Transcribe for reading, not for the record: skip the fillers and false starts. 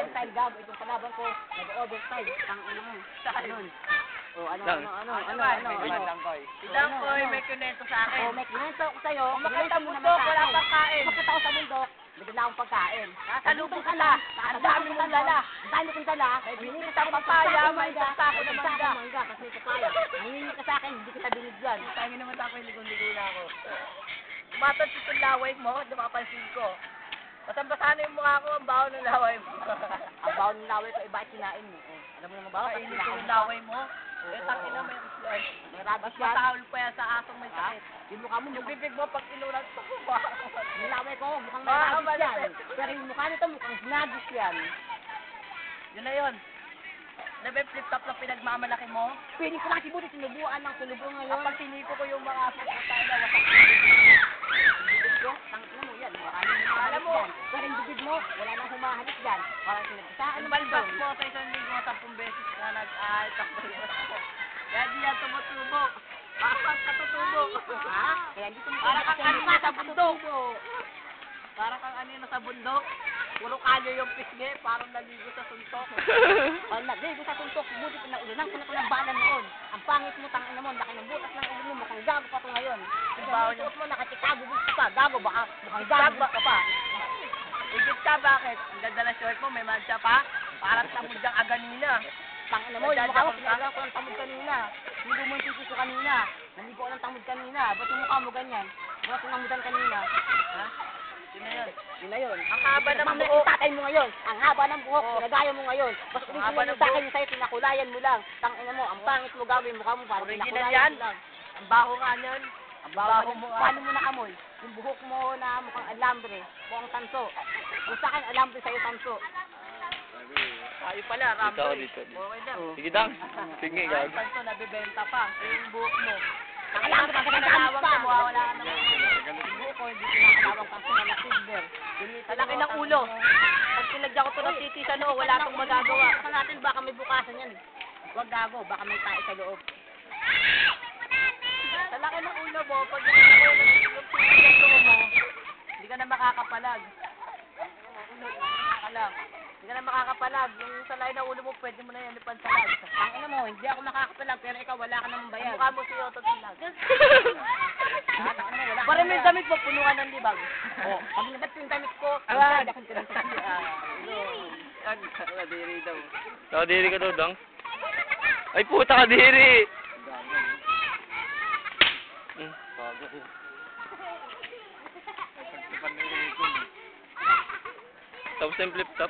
Overtime gabo, itong kalaban ko, nag-overtime, tang ina mo. Ano? Idang koy, may kunento sa akin. May kunento ko sa'yo. Makita mo bundok, wala pang kain. Makita ko sa bundok, bigyan akong pagkain. Nakasalubong ka na. Ang dami mong dala. Ang dami kong dala. Hindi ka papaya, may sako na mangga. Kasi papaya. Nangingi ka sa akin, hindi kita binigyan. Tangin naman ako, ligon-ligo na ako. Tumatad si itong laway mo, dumapansin ko. Basang-basa na yung mukha ko, ang baho ng laway mo. Ang baho ng laway ko, bakit kinain mo? Alam mo naman ba? Kainin ko yung laway mo. Tangin na may islan. Mas matahol pa yan sa asong may sakit. Yung mukha mo, Yung bibig mo pag inulat ko. yung laway ko, mukhang may rabis yan. Pero yung mukha nito, mukhang nagis yan. Yun na yun. Diba yung flip-top na pinagmamalaki mo? Pwede ko lang sibuti, sinubuan ng sulubo ngayon. Kapag siniko ko yung mga aso ko tayo na wasak. Tangina mo yan, maraming Alam mo, pero yung bibig mo, wala nang humahalik dyan. Parang sinagsaan ang balbak mo sa isang linggo 10 beses na nag-ahal ka pa rin. Kaya di yan tumutubo. Bakit ka tutubo? Ha? Kaya hindi tumutubo. Para kang anina sa bundok. Para kang anina sa bundok. Puro kalyo yung pisngi, parang naligo sa suntok. Naligo sa suntok, buti pinaulinan ko na ko ng bala noon. Ang pangit mo, tangina mo, laki ng butas ng ulo mo, mukhang gago pa to ngayon. Bawo Yung suot mo, nakatikago, gusto pa, gago baka, mukhang gago ka pa. Igit ka, bakit? Ang ganda na short mo, may mancha pa. Parang tamod diyang aganina. Tangina mo, yung mukha mo, pinagawa ko ng tamod kanina. Hindi mo yung sisi kanina. Naligo ko ng tamod kanina. Ba't yung mukha mo ganyan? Ba't yung namudan kanina? Ha? Yun na yun. Yun na yun. Ang haba ng Mamaya buhok. yung tatay mo ngayon. Ang haba ng buhok, pinagaya mo ngayon. Mas Ang haba original ng yung sa akin yung sa'yo, pinakulayan mo lang. Tangina mo, ang pangit mo gawin, mukha mo parang Original pinakulayan yan? mo lang. Ang baho nga niyan. Ang baho baho mo, mo. ah. Paano mo naamoy? Yung buhok mo na mukhang alambre, mukhang tanso. Yung sa akin, alambre sa'yo tanso. Tayo pala, Rambo. Dito. Okay lang. Sige, Dang. Sige, Ay, gag. tanto, nabibenta pa. Yung buhok mo. Alambre ka sa Nalawang pa. ka, wala ka naman. Yung buhok ko, hindi pinakalawang kasi na silver. Talaki ng ulo. Pag pinagyan ko to ng titi sa noo, wala akong magagawa. Bukasan natin, baka may bukasan yan. Huwag gago, baka may tae sa loob. Talaki ng ulo mo, pag yung titi sa noo mo, hindi ka na makakapalag. Hindi ka na makakapalag. Yung salay ng ulo mo, pwede mo na yan ipansalag. Tangina mo, hindi ako makakapalag, pero ikaw wala ka namang bayad. Mukha mo si Otto Silag. Tangina mo, wala ka Para namang may bayad. damit mo, punuan ng libag. Oh, pag nagat yung damit ko, Ah, hindi akong tinatanggi. Kadiri daw. Nakadiri ka daw, Dang. Ay, puta, kadiri! Tapos yung flip top.